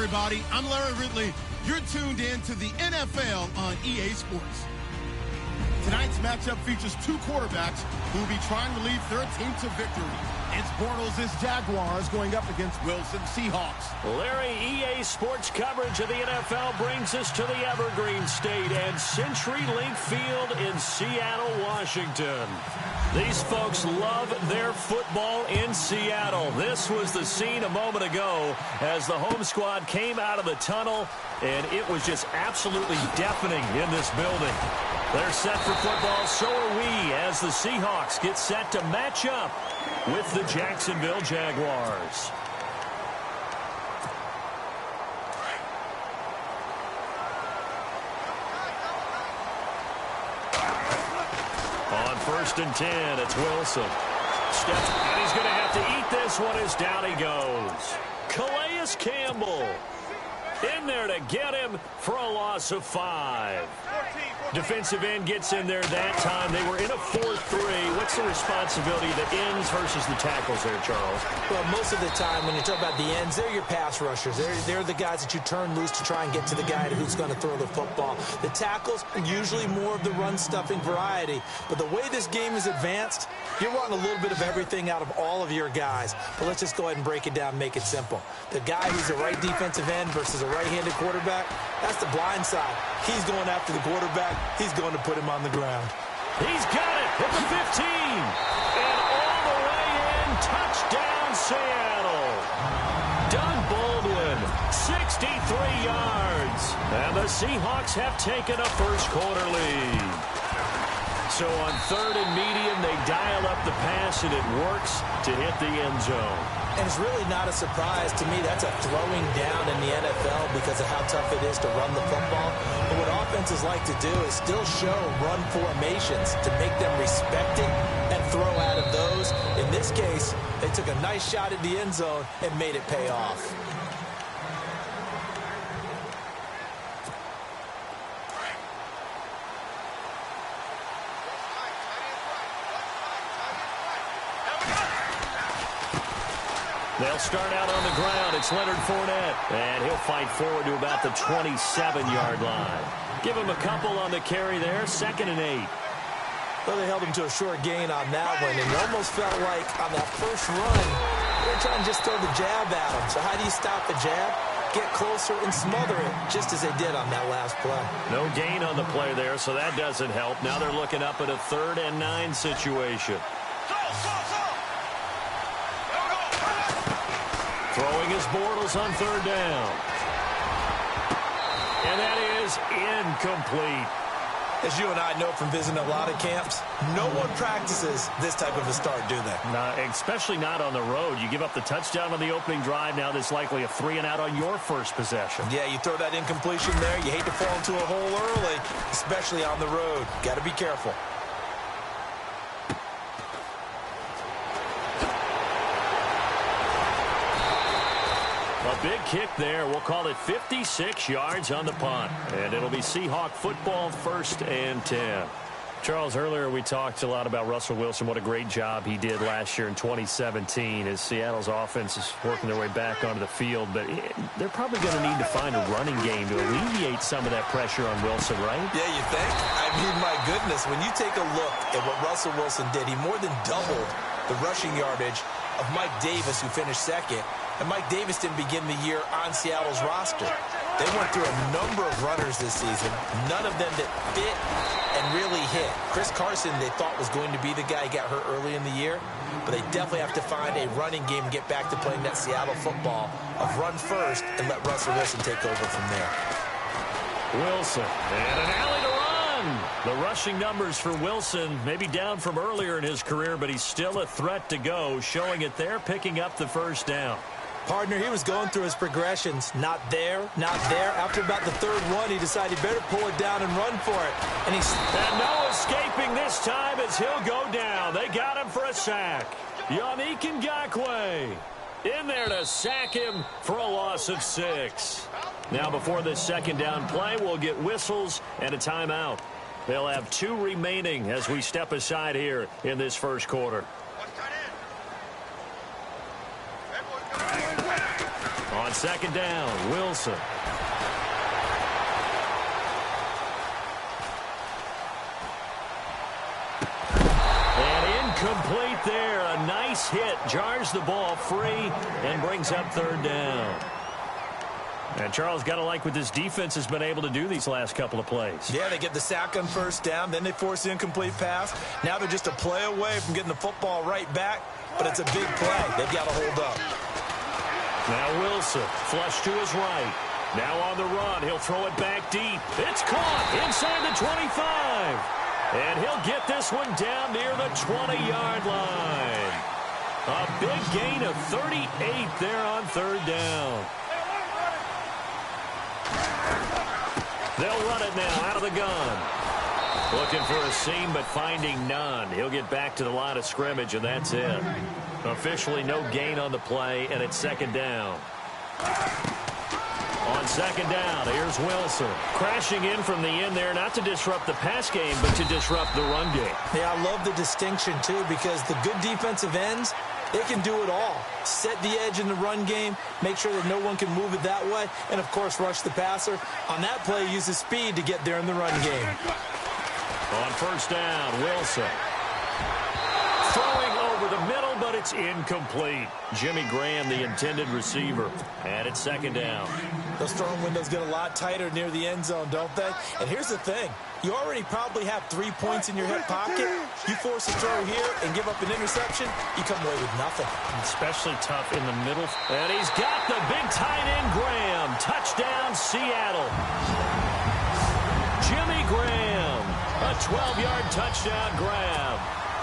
everybody. I'm Larry Ridley. You're tuned in to the NFL on EA Sports. Tonight's matchup features two quarterbacks who will be trying to lead their team to victory. It's Bortles' Jaguars going up against Wilson Seahawks. Larry, EA Sports coverage of the NFL brings us to the Evergreen State and CenturyLink Field in Seattle, Washington. These folks love their football in Seattle. This was the scene a moment ago as the home squad came out of the tunnel, and it was just absolutely deafening in this building. They're set for football, so are we, as the Seahawks get set to match up with the Jacksonville Jaguars. On 1st and 10, it's Wilson. Steps, and he's going to have to eat this one as down he goes. Calais Campbell in there to get him for a loss of 5. Defensive end gets in there that time. They were in a 4-3. What's the responsibility of the ends versus the tackles there, Charles? Well, most of the time when you talk about the ends, they're your pass rushers. They're the guys that you turn loose to try and get to the guy who's going to throw the football. The tackles, usually more of the run-stuffing variety. But the way this game is advanced, you're wanting a little bit of everything out of all of your guys. But let's just go ahead and break it down and make it simple. The guy who's a right defensive end versus a right-handed quarterback, that's the blind side. He's going after the quarterback. He's going to put him on the ground. He's got it at the 15. And all the way in, touchdown Seattle. Doug Baldwin, 63 yards. And the Seahawks have taken a first-quarter lead. So on 3rd and medium, they dial up the pass, and it works to hit the end zone. And it's really not a surprise to me. That's a throwing down in the NFL because of how tough it is to run the football. But what offenses like to do is still show run formations to make them respect it and throw out of those. In this case, they took a nice shot at the end zone and made it pay off. They'll start out on the ground. It's Leonard Fournette, and he'll fight forward to about the 27-yard line. Give him a couple on the carry there, 2nd and 8. Well, they held him to a short gain on that one, and it almost felt like on that first run, they were trying to just throw the jab at him. So how do you stop the jab? Get closer and smother it, just as they did on that last play. No gain on the play there, so that doesn't help. Now they're looking up at a 3rd and 9 situation. Throwing his Bortles on 3rd down. And that is incomplete. As you and I know from visiting a lot of camps, no one practices this type of a start, do they? Especially not on the road. You give up the touchdown on the opening drive. Now there's likely a 3-and-out on your first possession. Yeah, you throw that incompletion there. You hate to fall into a hole early, especially on the road. Got to be careful. A big kick there. We'll call it 56 yards on the punt. And it'll be Seahawk football, 1st and 10. Charles, earlier we talked a lot about Russell Wilson, what a great job he did last year in 2017 as Seattle's offense is working their way back onto the field. But they're probably going to need to find a running game to alleviate some of that pressure on Wilson, right? Yeah, you think? I mean, my goodness, when you take a look at what Russell Wilson did, he more than doubled the rushing yardage of Mike Davis, who finished 2nd. And Mike Davis didn't begin the year on Seattle's roster. They went through a number of runners this season, none of them that fit and really hit. Chris Carson, they thought was going to be the guy who got hurt early in the year, but they definitely have to find a running game and get back to playing that Seattle football of run first and let Russell Wilson take over from there. Wilson, and an alley to run. The rushing numbers for Wilson maybe down from earlier in his career, but he's still a threat to go, showing it there, picking up the 1st down. Partner, he was going through his progressions. Not there, not there. After about the 3rd one, he decided he better pull it down and run for it. And no escaping this time as he'll go down. They got him for a sack. Yannick Ngakoue in there to sack him for a loss of 6. Now before this 2nd down play, we'll get whistles and a timeout. They'll have 2 remaining as we step aside here in this 1st quarter. On second down, Wilson. And incomplete there. A nice hit. Jars the ball free and brings up third down. And Charles, got to like what this defense has been able to do these last couple of plays. Yeah, they get the sack on first down, then they force the incomplete pass. Now they're just a play away from getting the football right back, but it's a big play. They've got to hold up. Now Wilson, flush to his right. Now on the run, he'll throw it back deep. It's caught inside the 25. And he'll get this one down near the 20-yard line. A big gain of 38 there on third down. They'll run it now out of the gun. Looking for a seam, but finding none. He'll get back to the line of scrimmage, and that's it. Officially no gain on the play, and it's second down. On second down, here's Wilson. Crashing in from the end there, not to disrupt the pass game, but to disrupt the run game. Yeah, I love the distinction, too, because the good defensive ends, they can do it all. Set the edge in the run game, make sure that no one can move it that way, and, of course, rush the passer. On that play, use his speed to get there in the run game. On first down, Wilson. Throwing over the middle, but it's incomplete. Jimmy Graham, the intended receiver. And it's second down. Those throwing windows get a lot tighter near the end zone, don't they? And here's the thing. You already probably have 3 points in your hip pocket. You force a throw here and give up an interception, you come away with nothing. Especially tough in the middle. And he's got the big tight end, Graham. Touchdown, Seattle. Jimmy Graham. A 12-yard touchdown grab.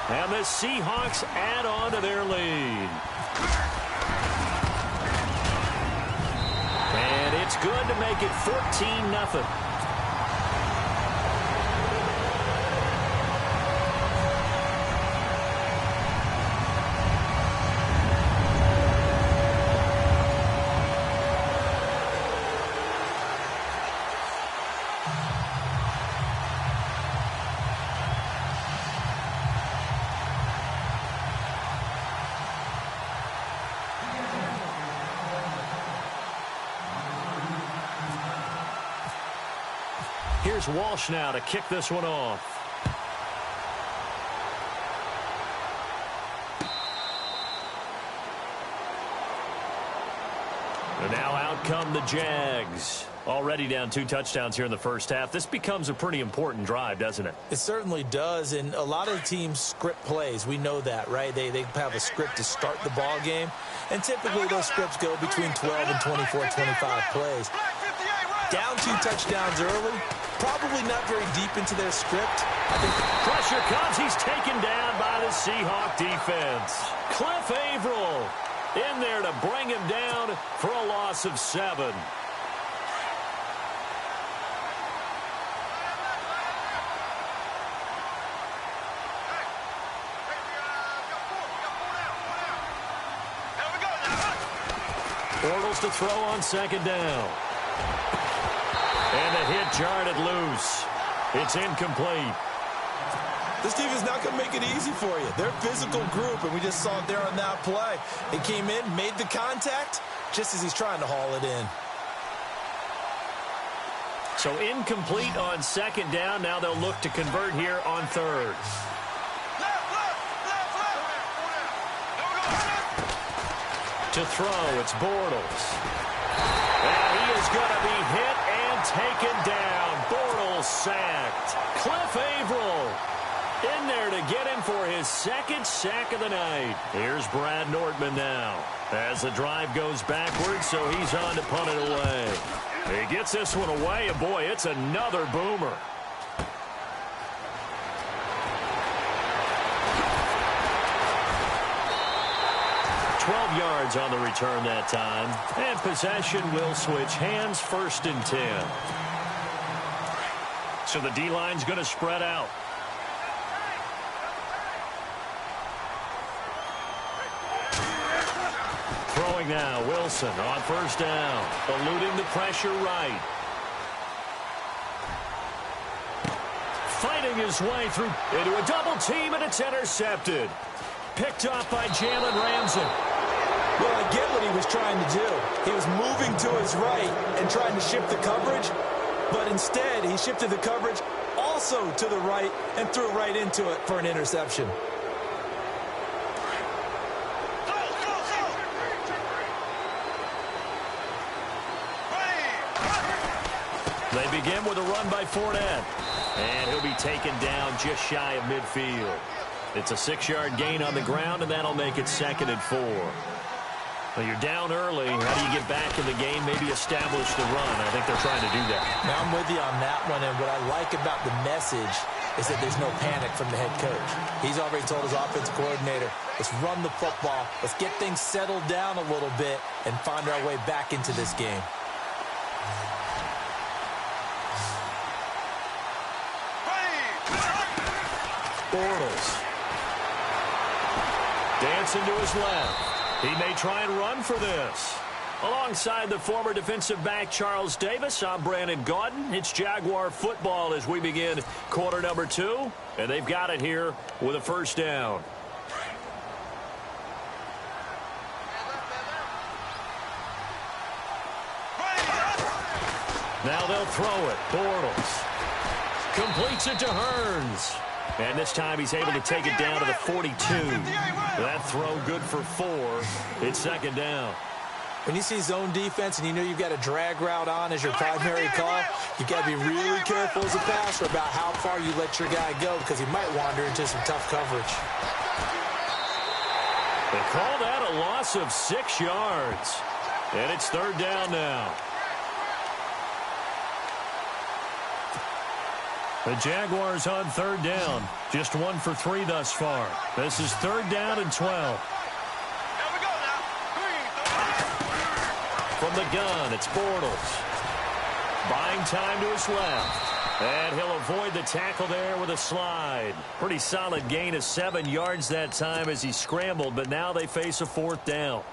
And the Seahawks add on to their lead. And it's good to make it 14-0. Here's Walsh now to kick this one off. And now out come the Jags. Already down 2 touchdowns here in the first half. This becomes a pretty important drive, doesn't it? It certainly does, and a lot of teams script plays. We know that, right? They have a script to start the ball game, and typically those scripts go between 12 and 24, 25 plays. Down 2 touchdowns early, probably not very deep into their script. I think pressure comes. He's taken down by the Seahawk defense. Cliff Averill in there to bring him down for a loss of 7. Bortles to throw on second down. And the hit jarred it loose. It's incomplete. This team is not going to make it easy for you. They're a physical group, and we just saw it there on that play. They came in, made the contact, just as he's trying to haul it in. So incomplete on second down. Now they'll look to convert here on third. To throw, it's Bortles. And he is going to be hit and taken down. Bortles sacked. Cliff Averill in there to get him for his second sack of the night. Here's Brad Nordman now as the drive goes backwards, so he's on to punt it away. He gets this one away, and boy, it's another boomer. 12 yards on the return that time. And possession will switch hands, 1st and 10. So the D-line's going to spread out. Throwing now, Wilson on first down. Eluding the pressure right. Fighting his way through into a double team, and it's intercepted. Picked off by Jalen Ramsey. Well, I get what he was trying to do. He was moving to his right and trying to shift the coverage, but instead he shifted the coverage also to the right and threw right into it for an interception. They begin with a run by Fournette, and he'll be taken down just shy of midfield. It's a 6-yard gain on the ground, and that'll make it 2nd and 4. Well, you're down early. How do you get back in the game? Maybe establish the run. I think they're trying to do that. Now, I'm with you on that one, and what I like about the message is that there's no panic from the head coach. He's already told his offensive coordinator, let's run the football, let's get things settled down a little bit and find our way back into this game. Bortles. Dancing to his left. He may try and run for this. Alongside the former defensive back Charles Davis, I'm Brandon Gaudin. It's Jaguar football as we begin quarter number 2. And they've got it here with a first down. Now they'll throw it. Bortles completes it to Hearns. And this time he's able to take it down to the 42. That throw good for 4. It's 2nd down. When you see zone defense and you know you've got a drag route on as your primary call, you've got to be really careful as a passer about how far you let your guy go because he might wander into some tough coverage. They call that a loss of 6 yards. And it's 3rd down now. The Jaguars on 3rd down. Just 1 for 3 thus far. This is 3rd down and 12. From the gun, it's Bortles. Buying time to his left. And he'll avoid the tackle there with a slide. Pretty solid gain of 7 yards that time as he scrambled, but now they face a 4th down.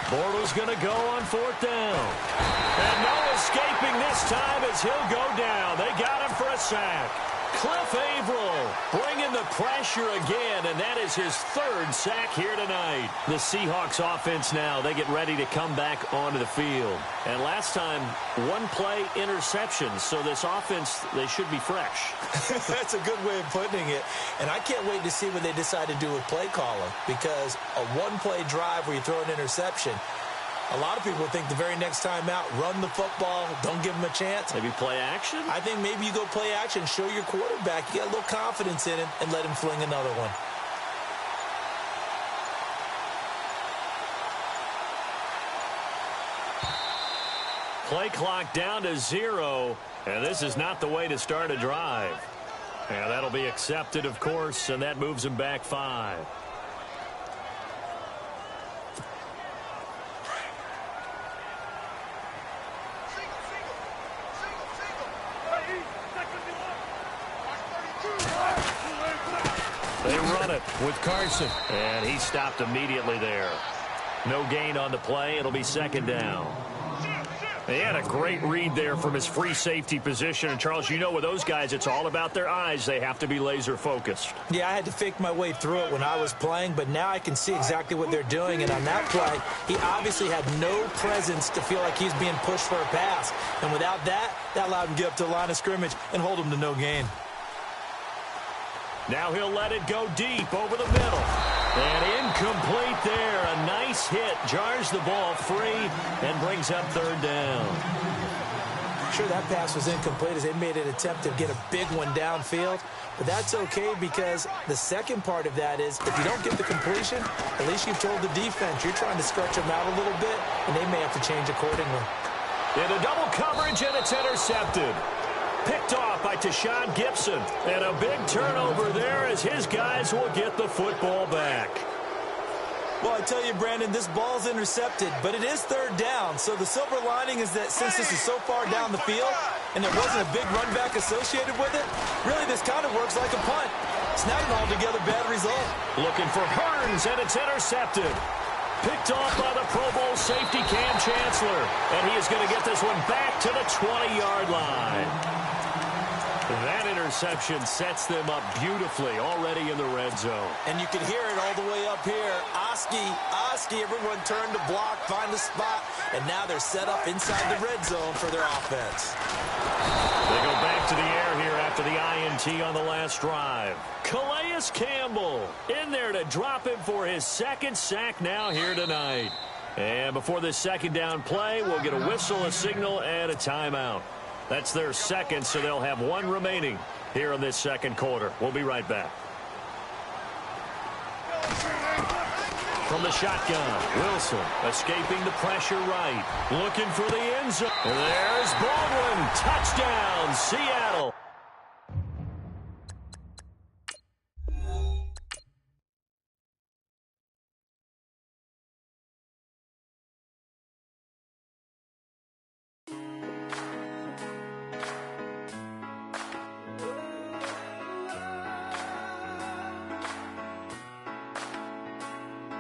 Bortles going to go on 4th down. And no escaping this time as he'll go down. They got him for a sack. Cliff Averill bringing the pressure again, and that is his 3rd sack here tonight. The Seahawks offense now, they get ready to come back onto the field. And last time, 1-play interception, so this offense, they should be fresh. That's a good way of putting it. And I can't wait to see what they decide to do with play calling, because a 1-play drive where you throw an interception, a lot of people think the very next time out, run the football, don't give them a chance. Maybe play action? I think maybe you go play action, show your quarterback you got a little confidence in him, and let him fling another one. Play clock down to 0, and this is not the way to start a drive. And that'll be accepted, of course, and that moves him back 5. They run it with Carson, and he stopped immediately there. No gain on the play. It'll be 2nd down. He had a great read there from his free safety position. And, Charles, you know with those guys, it's all about their eyes. They have to be laser focused. Yeah, I had to fake my way through it when I was playing, but now I can see exactly what they're doing. And on that play, he obviously had no presence to feel like he's being pushed for a pass. And without that, that allowed him to get up to the line of scrimmage and hold him to no gain. Now he'll let it go deep over the middle. And incomplete there. A nice hit. Jars the ball free and brings up 3rd down. Sure, that pass was incomplete as they made an attempt to get a big one downfield. But that's okay because the second part of that is if you don't get the completion, at least you've told the defense you're trying to stretch them out a little bit, and they may have to change accordingly. In a double coverage, and it's intercepted. Picked off by Tashawn Gibson. And a big turnover there as his guys will get the football back. Well, I tell you, Brandon, this ball's intercepted, but it is 3rd down. So the silver lining is that since this is so far down the field and there wasn't a big run back associated with it, really this kind of works like a punt. It's not an altogether bad result. Looking for Hearns, and it's intercepted. Picked off by the Pro Bowl safety Cam Chancellor. And he is going to get this one back to the 20-yard line. That interception sets them up beautifully already in the red zone. And you can hear it all the way up here. Oski, everyone turned to block, find a spot, and now they're set up inside the red zone for their offense. They go back to the air here after the INT on the last drive. Calais Campbell in there to drop him for his second sack now here tonight. And before this second down play, we'll get a whistle, a signal, and a timeout. That's their second, so they'll have one remaining here in this second quarter. We'll be right back. From the shotgun, Wilson escaping the pressure right. Looking for the end zone. There's Baldwin. Touchdown, Seattle.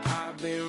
I've been